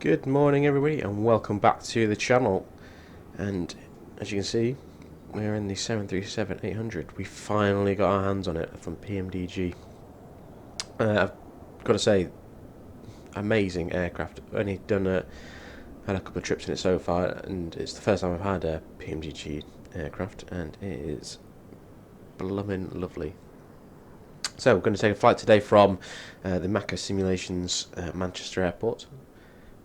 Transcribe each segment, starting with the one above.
Good morning everybody and welcome back to the channel. And as you can see, we're in the 737-800. We finally got our hands on it from PMDG. I've got to say, amazing aircraft. I've only had a couple of trips in it so far, and it's the first time I've had a PMDG aircraft, and it is blooming lovely. So we're going to take a flight today from the Macca Simulations Manchester Airport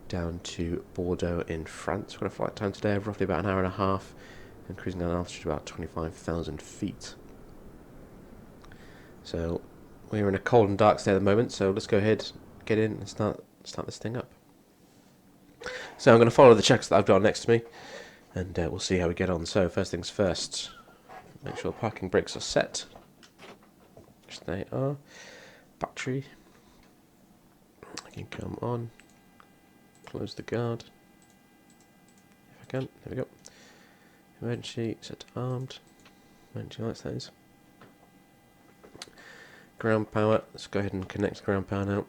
down to Bordeaux in France. We've got a flight time today of roughly about an hour and a half and cruising at an altitude of about 25,000 feet. So we're in a cold and dark state at the moment, so let's go ahead, get in and start this thing up. So I'm going to follow the checks that I've got next to me and we'll see how we get on. So first things first, make sure the parking brakes are set. Which they are. Battery. I can come on. Close the guard. If I can. There we go. Emergency. Set to armed. Emergency lights, that is. Ground power. Let's go ahead and connect ground power now.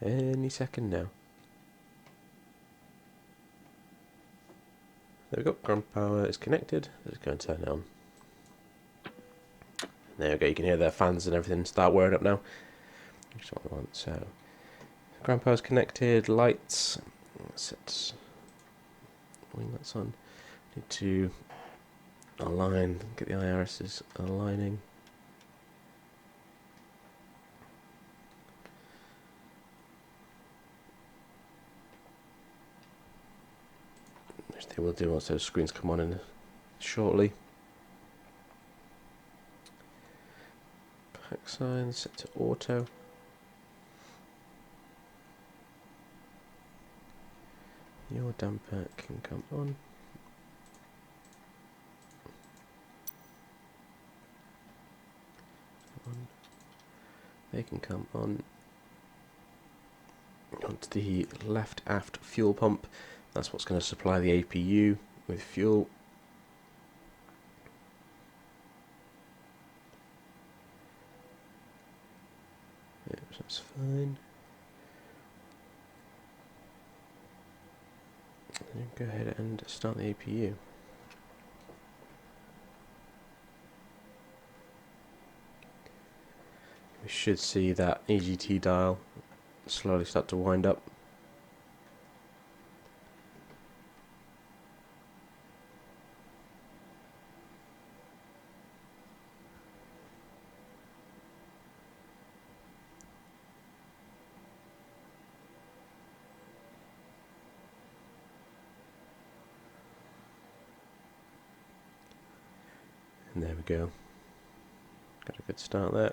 Any second now. There we go, ground power is connected. Let's go and turn it on. There we go, you can hear the fans and everything start whirring up now. Which is what we want. So, ground power is connected, lights, set wing lights on. Need to align, get the IRSs aligning. They will do once those screens come on in shortly. Pack sign set to auto. Your damper can come on. They can come on. Onto the left aft fuel pump. That's what's going to supply the APU with fuel. Yep, that's fine. And go ahead and start the APU. We should see that EGT dial slowly start to wind up. And there we go. Got a good start there.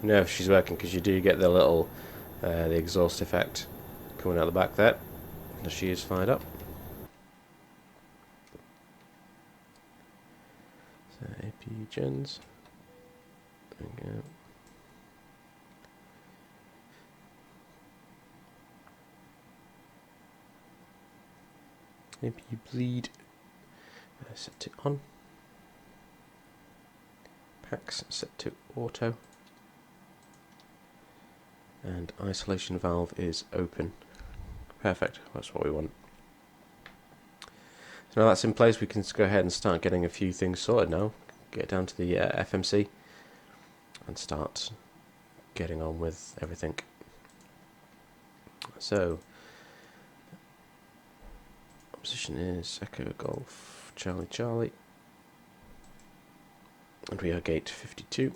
You know if she's working because you do get the little the exhaust effect coming out the back there. And she is fired up. So APU gens. There we go. APU bleed. Set to on. Packs set to auto. And isolation valve is open. Perfect, that's what we want. So now that's in place, we can go ahead and start getting a few things sorted now. Get down to the FMC and start getting on with everything. So, position is Echo Golf Charlie Charlie. And we are gate 52.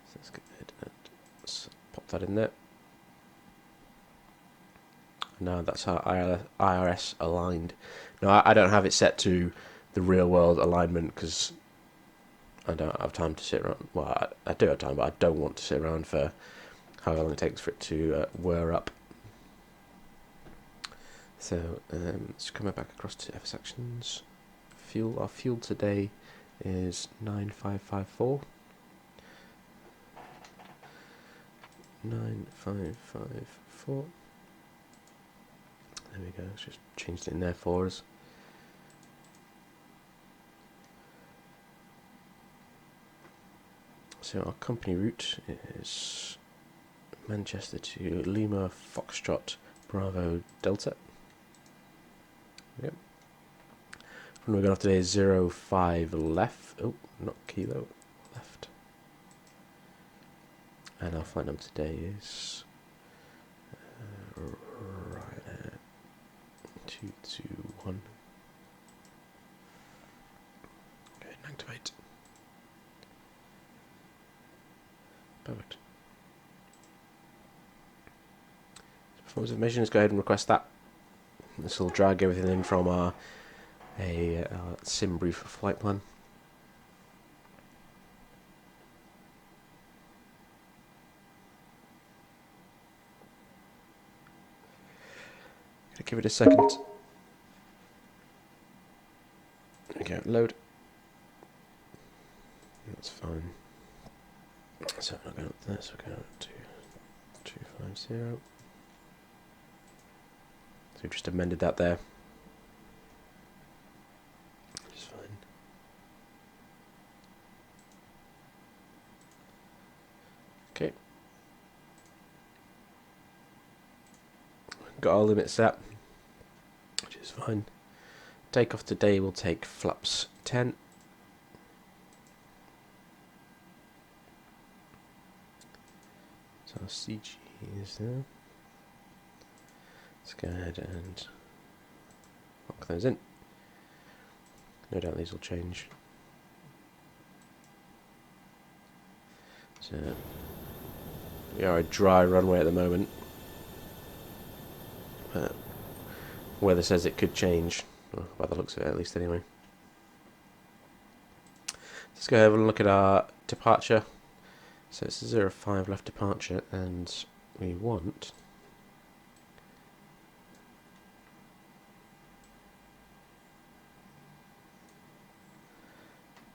So let's go ahead and pop that in there. Now that's our IRS aligned. Now I don't have it set to the real world alignment because I don't have time to sit around. Well, I do have time, but I don't want to sit around for however long it takes for it to whir up. So let's come back across to FS actions. fuel. Our fuel today is 9554. 9554. There we go. It's just changed it in there for us. So our company route is Manchester to Lima Foxtrot Bravo Delta. Yep. When we're going off today is 05 left. Oh, not kilo, left. And our flight number today is RyanAir 221. Okay, activate. Perfect. Performance information, let's go ahead and request that. This will drag everything in from our sim brief flight plan. Gonna give it a second. Okay, load. That's fine. So we're not going up there, so we're going up to 250. So we've just amended that there. Which is fine. Okay. Got our limit set, which is fine. Takeoff today will take flaps 10. So our CG is there. Let's go ahead and lock those in. No doubt these will change. So we are a dry runway at the moment, but weather says it could change, well, by the looks of it at least anyway. Let's go ahead and look at our departure. So it's a 05 left departure, and we want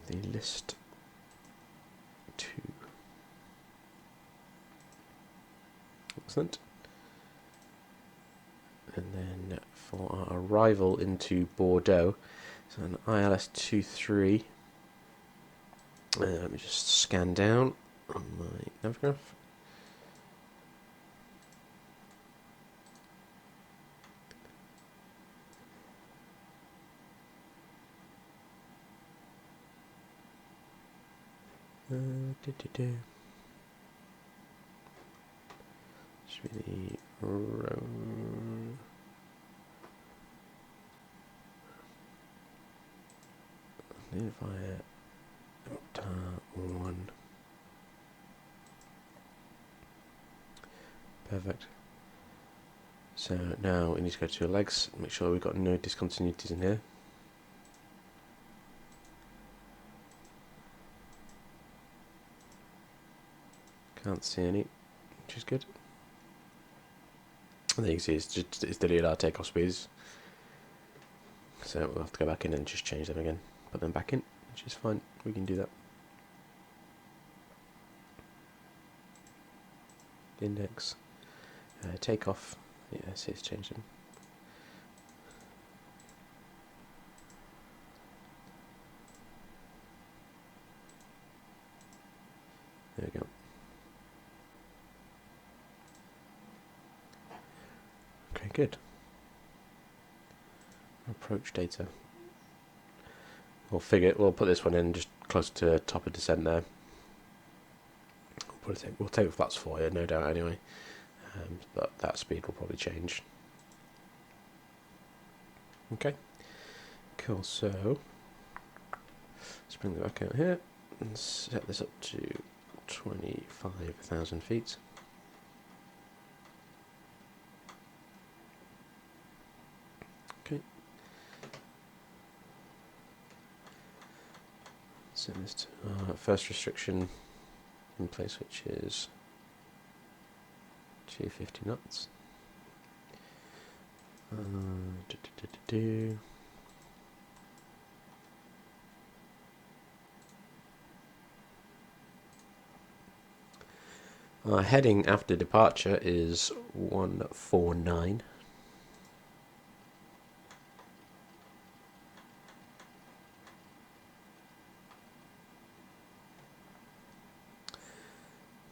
the list 2. Excellent. And then for our arrival into Bordeaux, so an ILS 23. Let me just scan down on my navgraph. Should be the road. Identify it. 1. Perfect. So now we need to go to your legs, make sure we've got no discontinuities in here. Can't see any, which is good. And there you can see it's deleted our takeoff speeds. So we'll have to go back in and just change them again. Put them back in, which is fine. We can do that. Index. Takeoff. Yeah, see it's changed them. There we go. Okay, good. Approach data. We'll put this one in just close to the top of descent there. We'll take flaps for you, no doubt anyway. But that speed will probably change. Okay. Cool, so let's bring it back out here and set this up to 25,000 feet. Okay. Set this to first restriction in place, which is 250 knots. Our heading after departure is 149.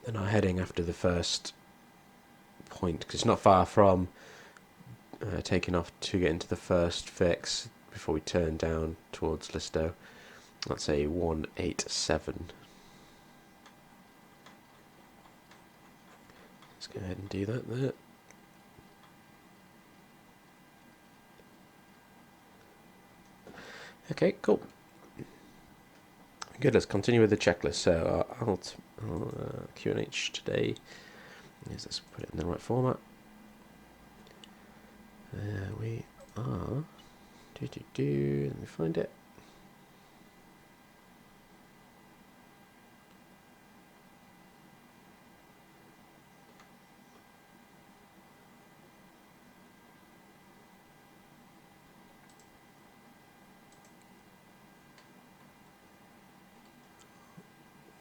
And our heading after the first point, because it's not far from taking off to get into the first fix before we turn down towards Listow. Let's say 187. Let's go ahead and do that there. Okay, cool. Good, let's continue with the checklist. So our QNH today is, let's put it in the right format. There we are. Let me find it.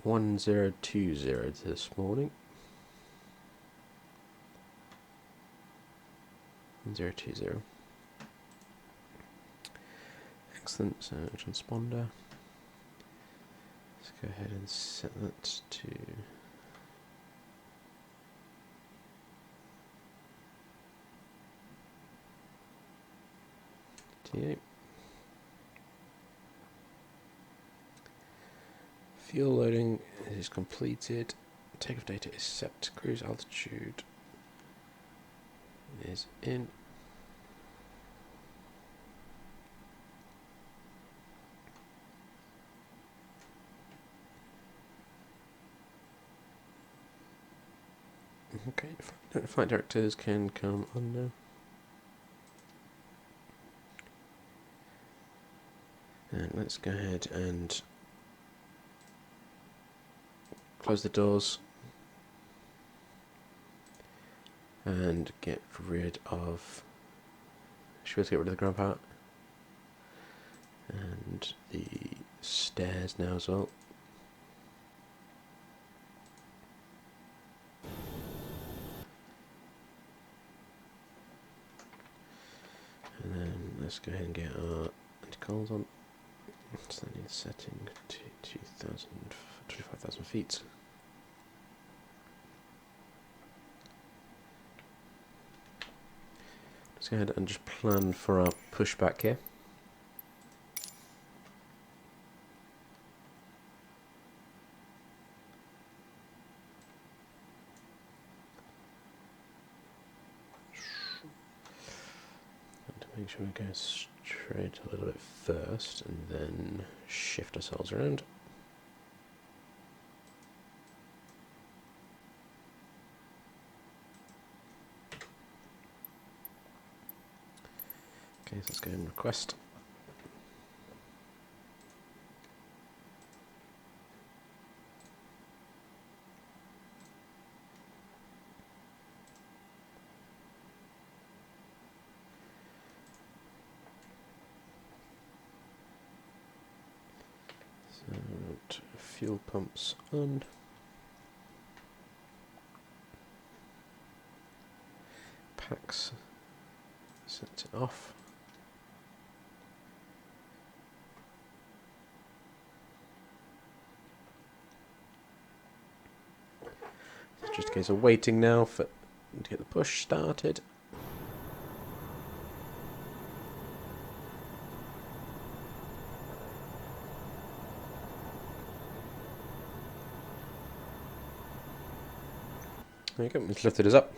$1020 this morning. 1020. Excellent. So transponder. Let's go ahead and set that to T8. Fuel loading is completed. Takeoff data is set. Cruise altitude is in. Okay, flight directors can come on now. And let's go ahead and close the doors and get rid of, should we get rid of the ground part and the stairs now as well. And then let's go ahead and get our anti-collisions on. So I need setting to 25,000 feet. Let's go ahead and just plan for our pushback here. And to make sure we go straight a little bit first and then shift ourselves around. Okay, so let's go and request. So, fuel pumps on. Packs set it off. It's just a case of waiting now for to get the push started. There you go, it's lifted us up.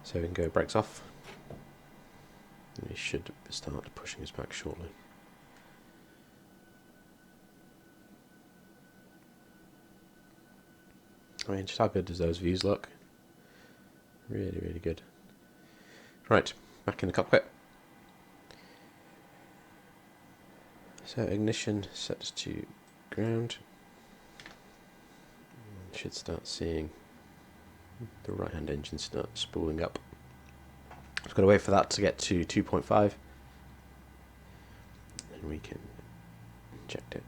So we can go brakes off. And we should start pushing us back shortly. I mean, just how good does those views look? Really, really good. Right, back in the cockpit. So ignition set to ground. Should start seeing the right hand engine start spooling up. I've got to wait for that to get to 2.5 and we can inject it.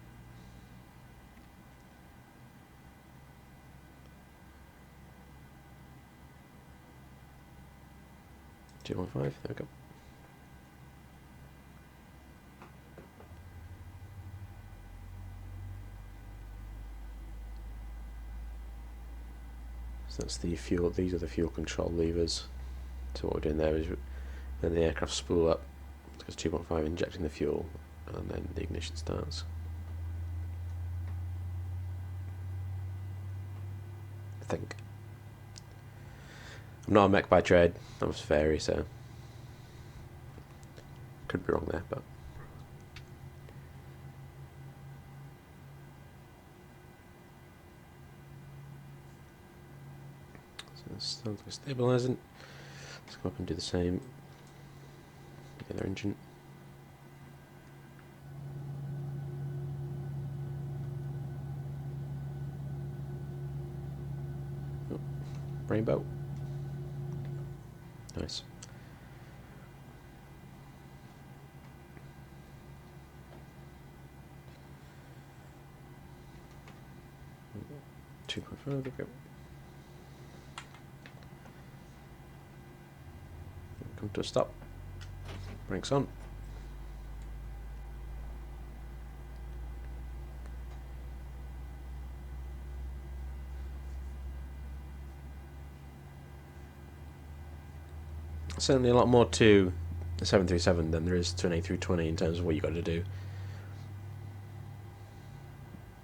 2.5, there we go. So that's the fuel, these are the fuel control levers. So what we're doing there is when the aircraft spool up, because 2.5 injecting the fuel, and then the ignition starts. I think. I'm not a mech by trade, I must vary, so could be wrong there, but so this sounds like stabilising. Let's go up and do the same with the other engine. Oh, rainbow. Nice. Further go. Come to a stop. Brakes on. Certainly a lot more to the 737 than there is to an A320 in terms of what you got to do.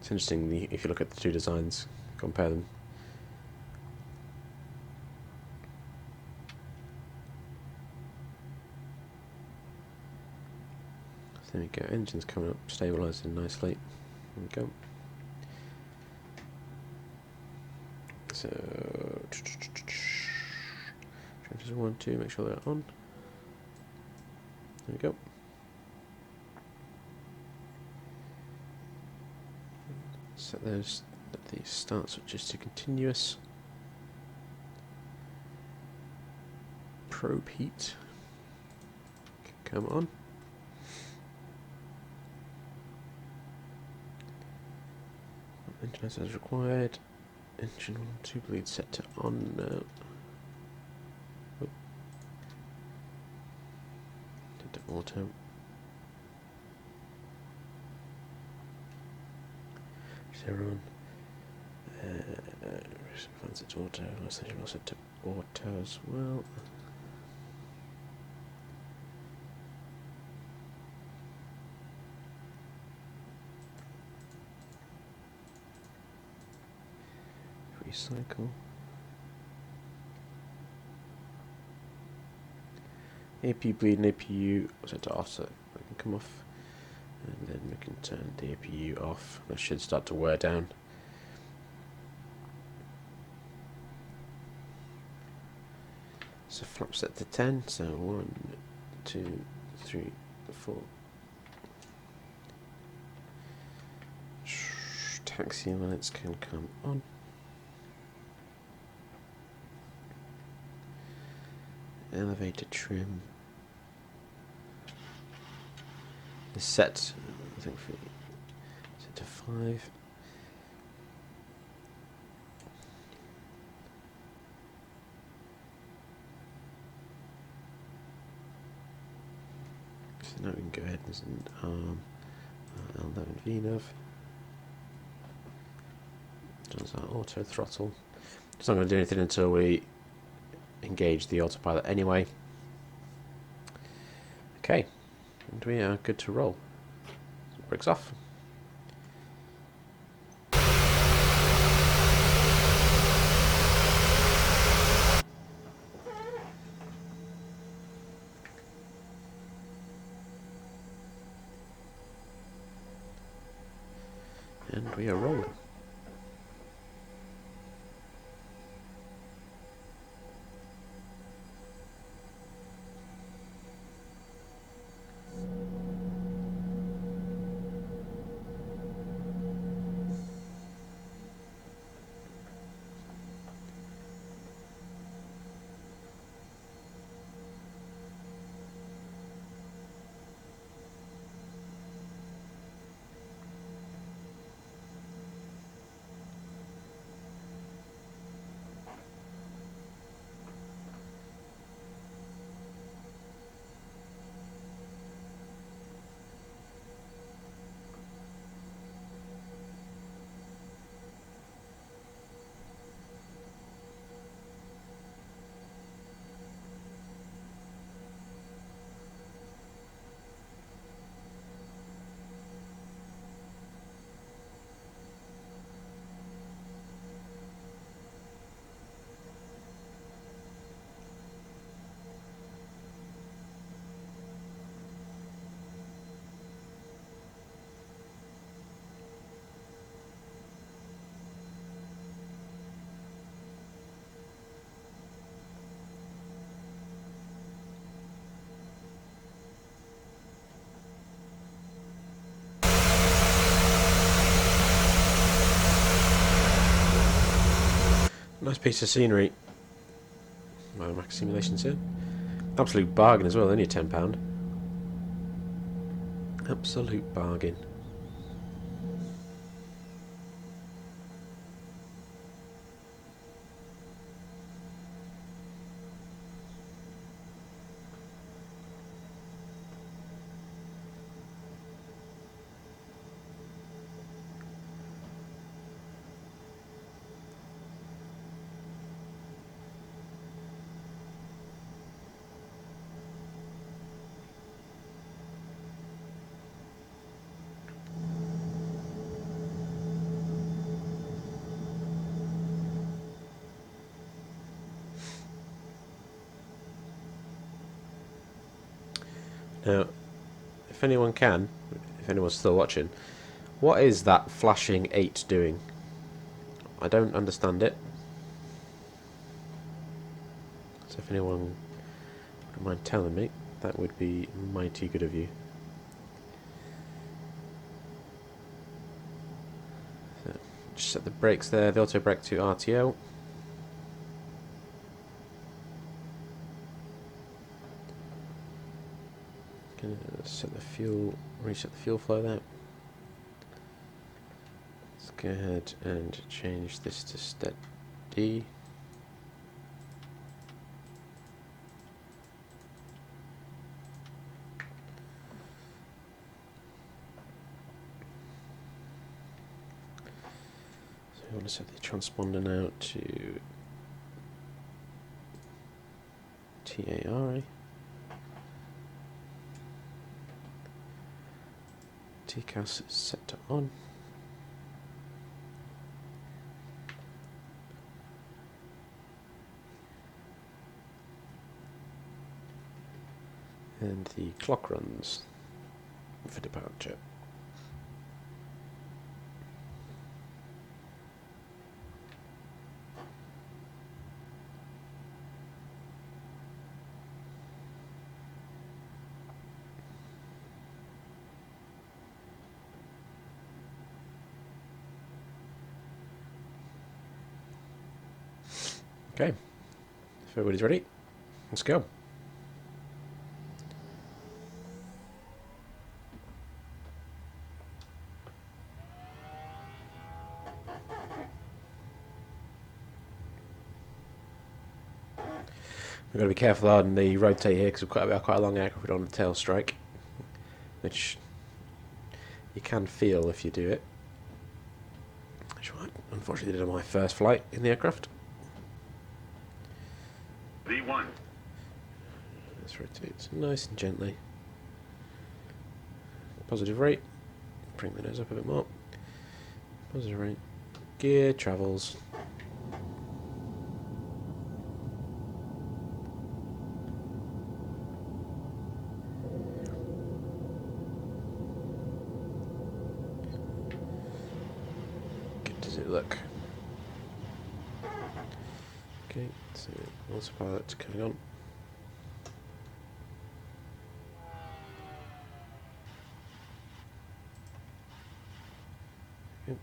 It's interesting if you look at the two designs, compare them. So there we go, engine's coming up, stabilising nicely. There we go. So, transfers 1, 2, make sure they're on. There we go. Set those, let these start switches to continuous. Probe heat. Come on. Engine as required. Engine 1 and 2 bleed set to on now. Oh. Did the auto. Zero on. Fancy to auto. Last engine was set to auto as well. Recycle. AP bleed and APU set to off so we can come off, and then we can turn the APU off. That should start to wear down. So flap set to 10, so 1, 2, 3, 4. Taxi lights can come on. Elevator trim is set, I think, set to 5. So now we can go ahead and send L11 VNAV. Does our auto throttle. It's not going to do anything until we engage the autopilot anyway. Okay, and we are good to roll. So brakes off. And we are rolling. Nice piece of scenery. My Mac simulations here. Absolute bargain as well, only £10. Absolute bargain. Now, if anyone can, if anyone's still watching, what is that flashing 8 doing? I don't understand it. So if anyone would mind telling me, that would be mighty good of you. So just set the brakes there, the auto brake to RTO. Gonna set the fuel, reset the fuel flow there. Let's go ahead and change this to steady. So we want to set the transponder now to TARA. TCAS is set to on. And the clock runs for departure. Okay, if everybody's ready, let's go. We've got to be careful on the rotate here because we've quite a long aircraft on the tail strike, which you can feel if you do it. Which I unfortunately did on my first flight in the aircraft. V1. Let's rotate nice and gently. Positive rate. Bring the nose up a bit more. Positive rate. Gear travels. Good does it look? Okay, so autopilot's coming on. Okay.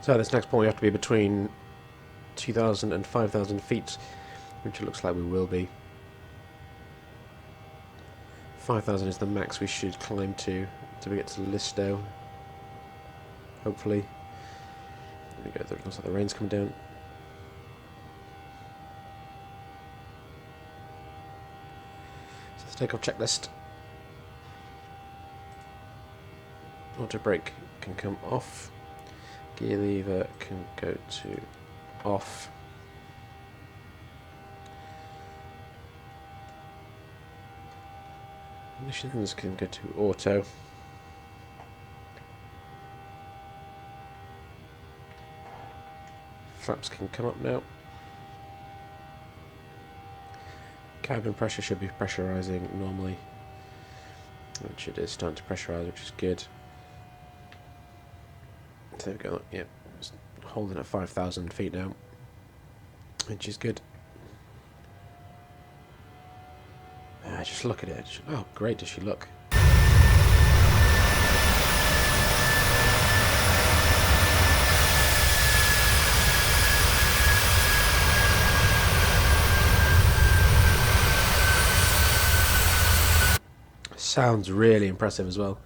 So this next point we have to be between 2,000 and 5,000 feet, which it looks like we will be. 5,000 is the max we should climb to we get to Listo. Hopefully. There we go, it looks like the rain's coming down. So the takeoff checklist. Auto brake can come off. Gear lever can go to off. Ignitions can go to auto. Flaps can come up now. Cabin pressure should be pressurising normally, which it is starting to pressurise, which is good. So there we go, yep, it's holding at 5,000 feet now, which is good. Just look at it. Oh, great does she look. Sounds really impressive as well.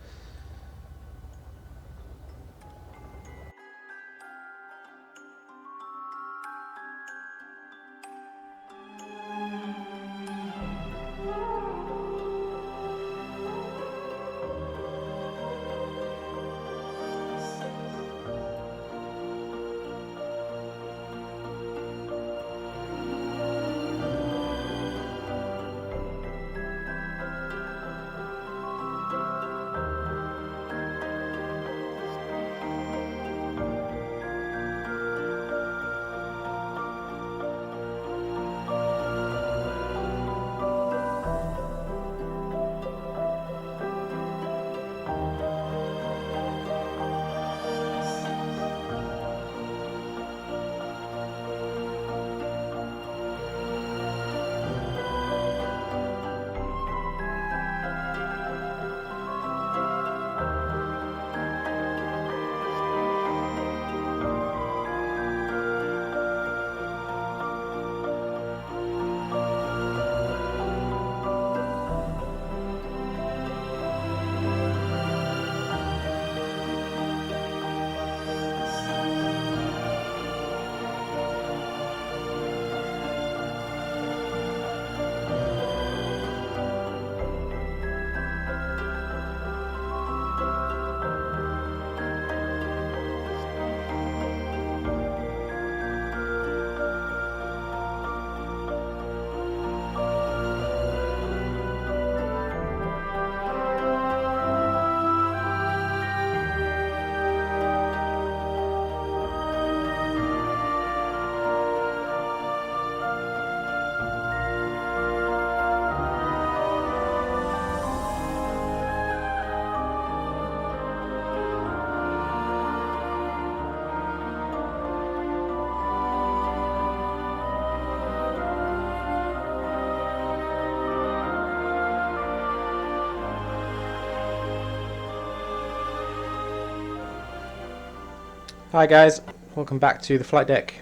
Hi guys, welcome back to the flight deck,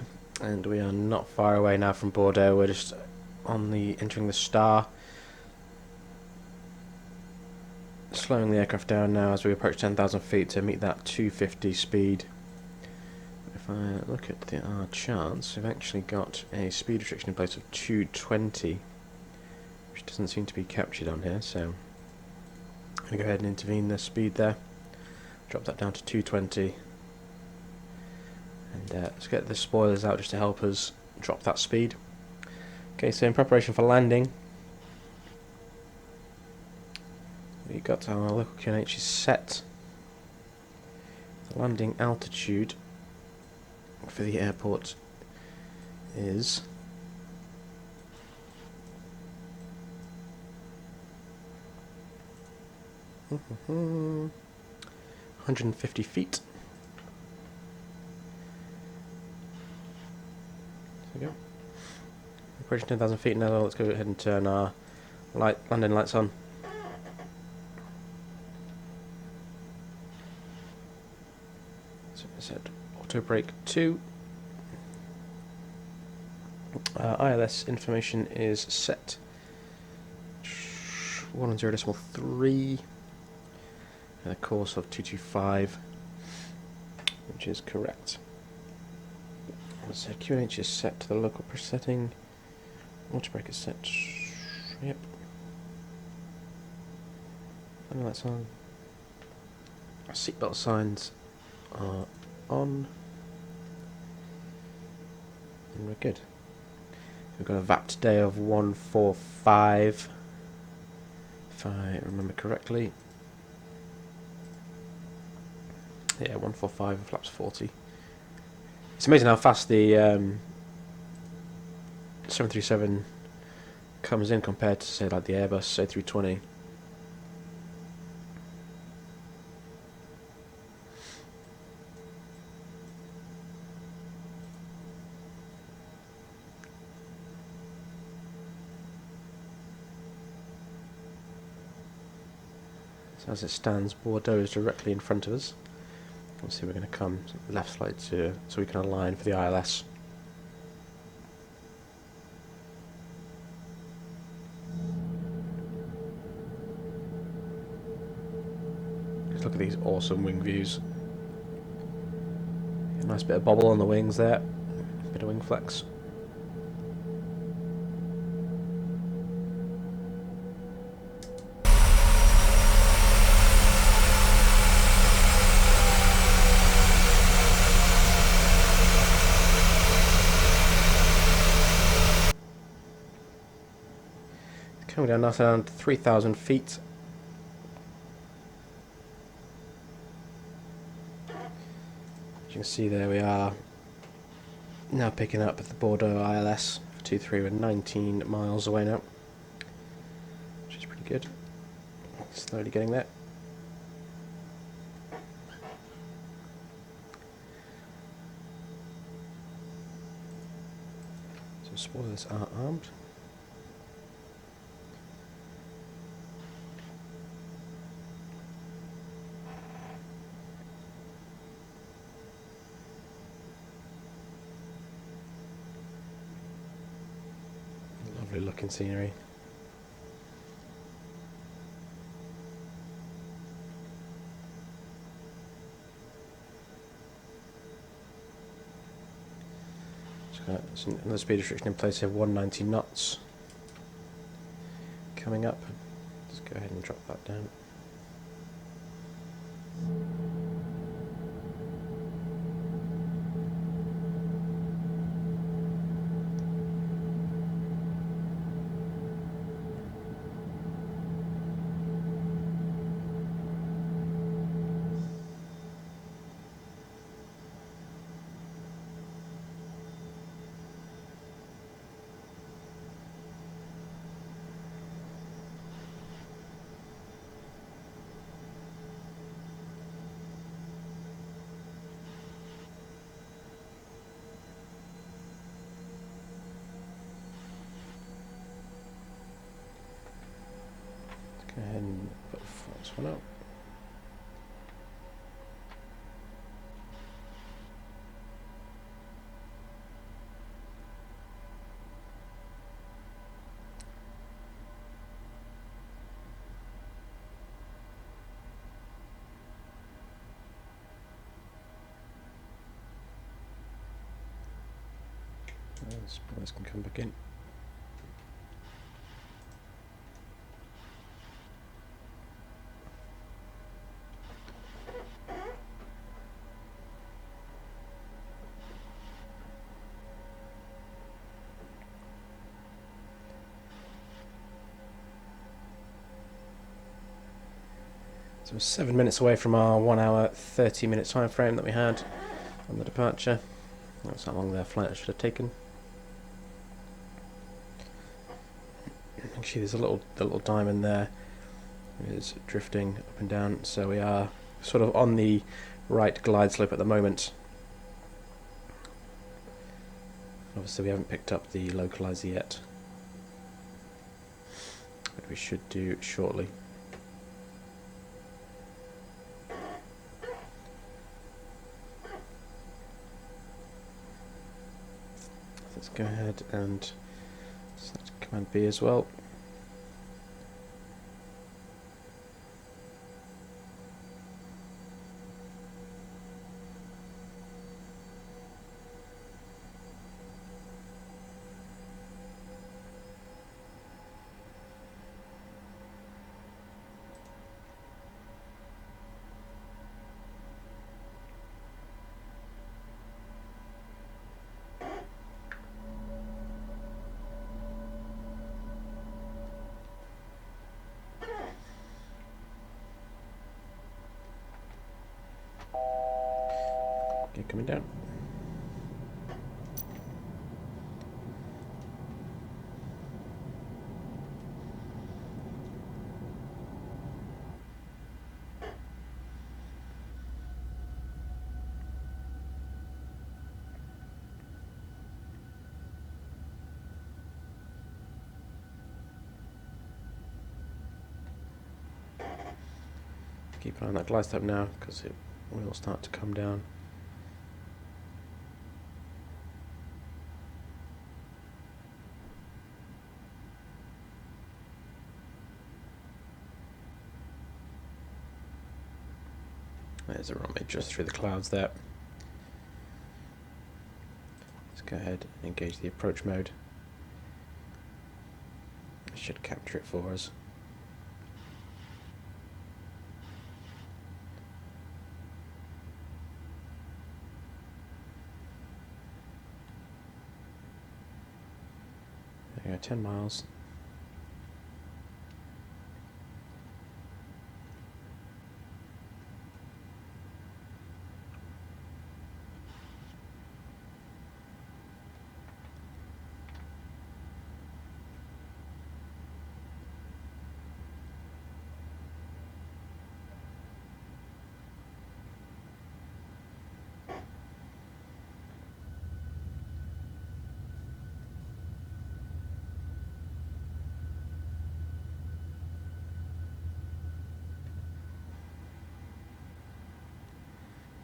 and we are not far away now from Bordeaux. We're just on the entering the star, slowing the aircraft down now as we approach 10,000 feet to meet that 250 speed. If I look at our charts, we've actually got a speed restriction in place of 220, which doesn't seem to be captured on here, so I'm going to go ahead and intervene the speed there, drop that down to 220. And let's get the spoilers out just to help us drop that speed. Okay, so in preparation for landing, we got our local QNH is set. The landing altitude for the airport is 150 feet. There we go. Approaching 10,000 feet now. Let's go ahead and turn our landing lights on. So I said auto brake 2. ILS information is set 1.0.3 and a course of 225, which is correct. So QNH is set to the local push setting. Auto brake is set. Yep. And that's on. Our seatbelt signs are on. And we're good. We've got a VAP today of 145, if I remember correctly. Yeah, 145 and flaps 40. It's amazing how fast the 737 comes in compared to, say, like the Airbus A320. So as it stands, Bordeaux is directly in front of us. Obviously we're going to come left slightly so we can align for the ILS. Just look at these awesome wing views. A nice bit of bobble on the wings there, bit of wing flex. Coming down now to around 3,000 feet. As you can see there, we are now picking up the Bordeaux ILS for 2-3. We're 19 miles away now, which is pretty good. Slowly getting there. So spoilers are armed. Lovely looking scenery. There's another speed restriction in place here, 190 knots. Coming up. Just go ahead and drop that down. Go ahead and put this one up. Spoilers can come back in. So we're 7 minutes away from our 1 hour 30-minute time frame that we had on the departure. That's how long their flight should have taken. Actually, there's a little diamond there. It is drifting up and down, so we are sort of on the right glide slope at the moment. Obviously, we haven't picked up the localizer yet, but we should do shortly. Let's go ahead and select Command B as well. Okay, coming down. Keep an eye on that glide slope now, because it will start to come down. There's a runway just through the clouds there. Let's go ahead and engage the approach mode. It should capture it for us. There you go, 10 miles.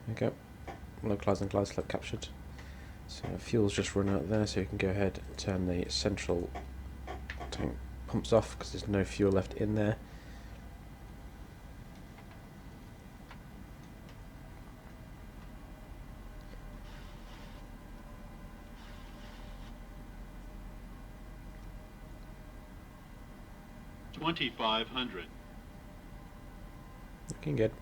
There you go, localized and glide slope captured. So fuel's just run out there, so you can go ahead and turn the central tank pumps off because there's no fuel left in there. $2,500. Looking good.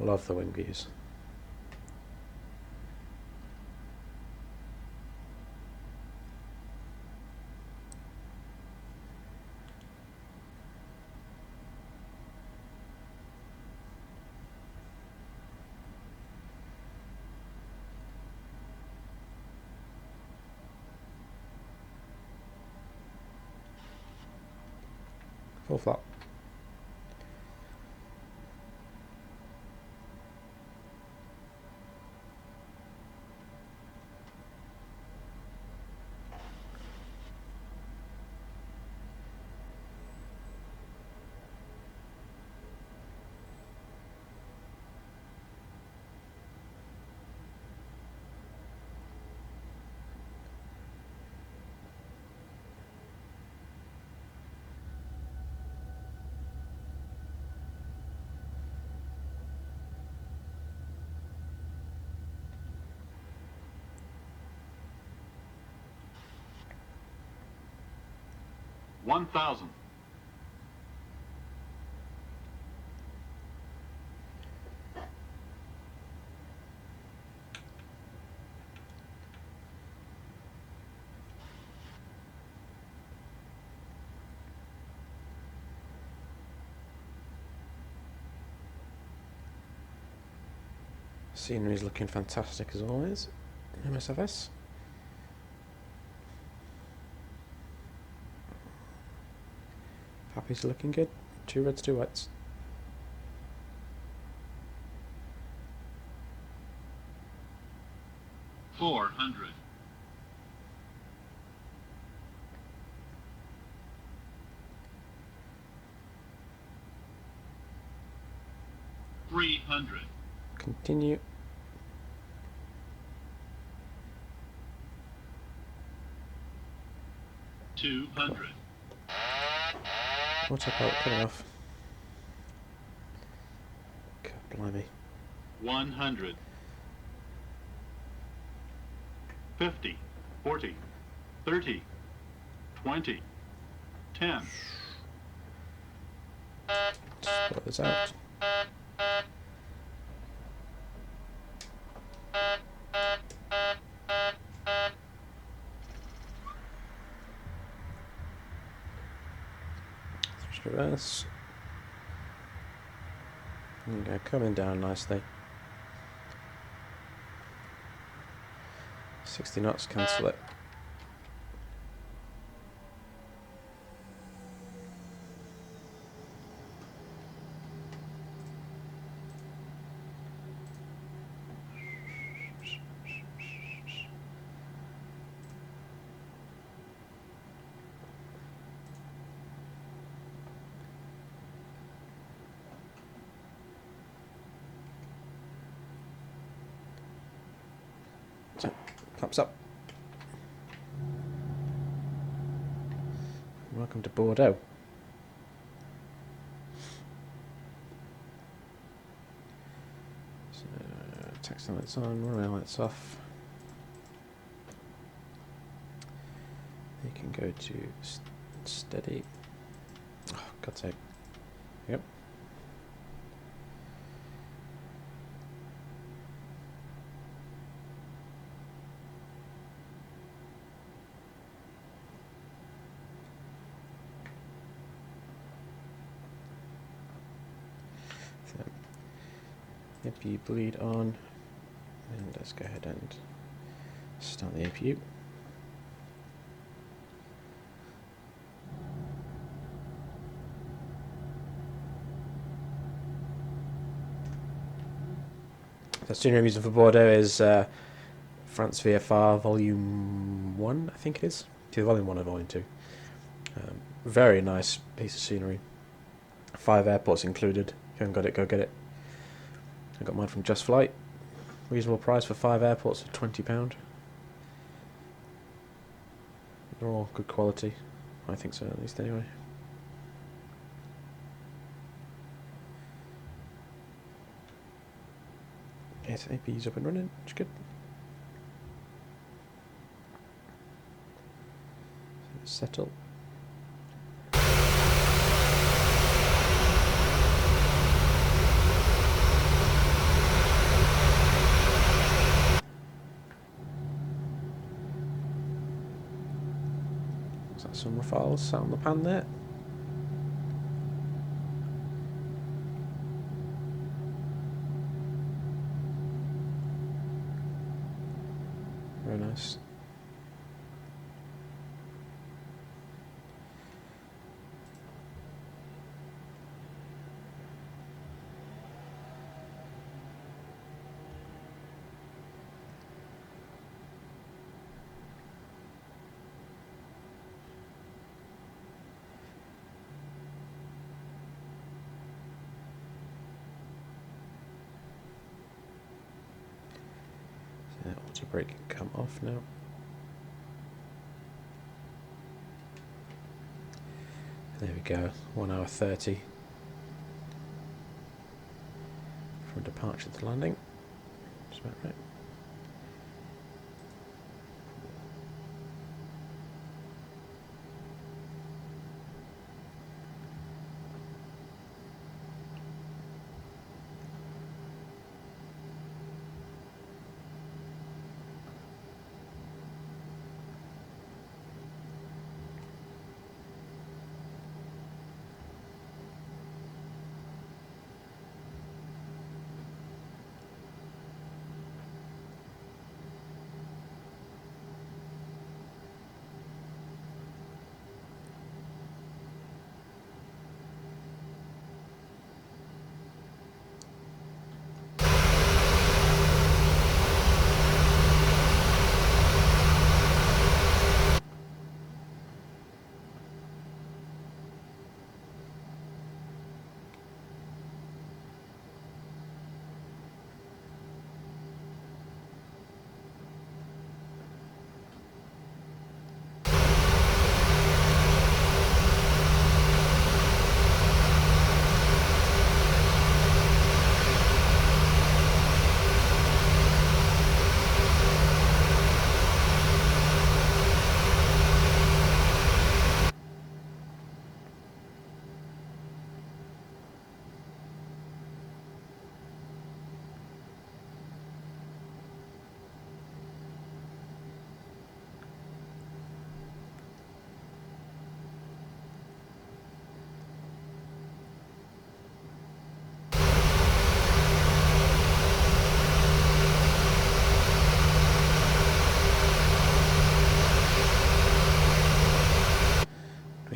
Love the wing views. Full flap. $1,000. Scenery's looking fantastic as always. MSFS. Happy's looking good. 2 reds, 2 whites. $400. $300. Continue. $200. Autopilot coming off. God blimey. 100. 50. 40. 30. 20. 10. Sort this out. Reverse. There you go, coming down nicely. 60 knots, cancel it. So, claps up. Welcome to Bordeaux. So, textile lights on, runway lights off. You can go to steady. Oh, God's sake. Yep. So, APU bleed on, and let's go ahead and start the APU. The tuner I'm using for Bordeaux is France VFR Volume 1, I think it is. Either Volume 1 or Volume 2. Very nice piece of scenery. 5 airports included. If you haven't got it, go get it. I got mine from Just Flight. Reasonable price for 5 airports of £20. They're all good quality. I think so, at least anyway. Yes, AP's up and running, which is good. Settle. Is that some Rafales sat on the pan there? Very nice. Auto brake can come off now. There we go, 1 hour 30 from departure to landing. That's about right.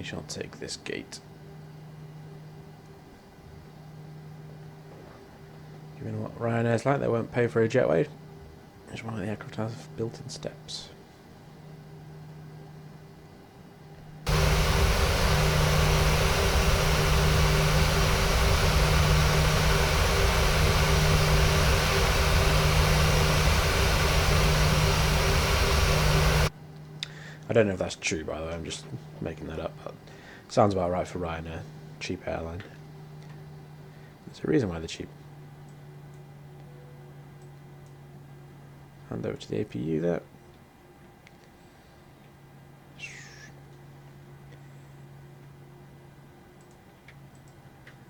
Shall take this gate. Given what RyanAir's like, they won't pay for a jetway. It's one of the aircraft has built-in steps. I don't know if that's true, by the way. I'm just making that up. But sounds about right for RyanAir, cheap airline. There's a reason why they're cheap. Hand over to the APU there.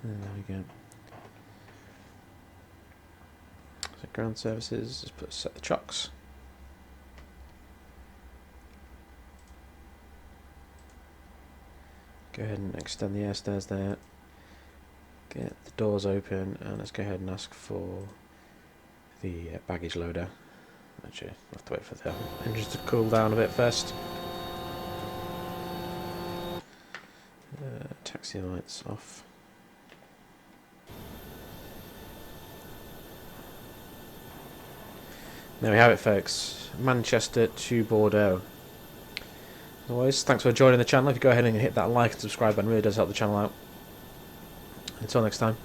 And there we go. So ground services, just set the chocks. Go ahead and extend the air stairs there. Get the doors open, and let's go ahead and ask for the baggage loader. Actually, I'll have to wait for the engines to cool down a bit first. Taxi lights off. There we have it, folks. Manchester to Bordeaux. As always, thanks for joining the channel. If you go ahead and hit that like and subscribe button, it really does help the channel out. Until next time.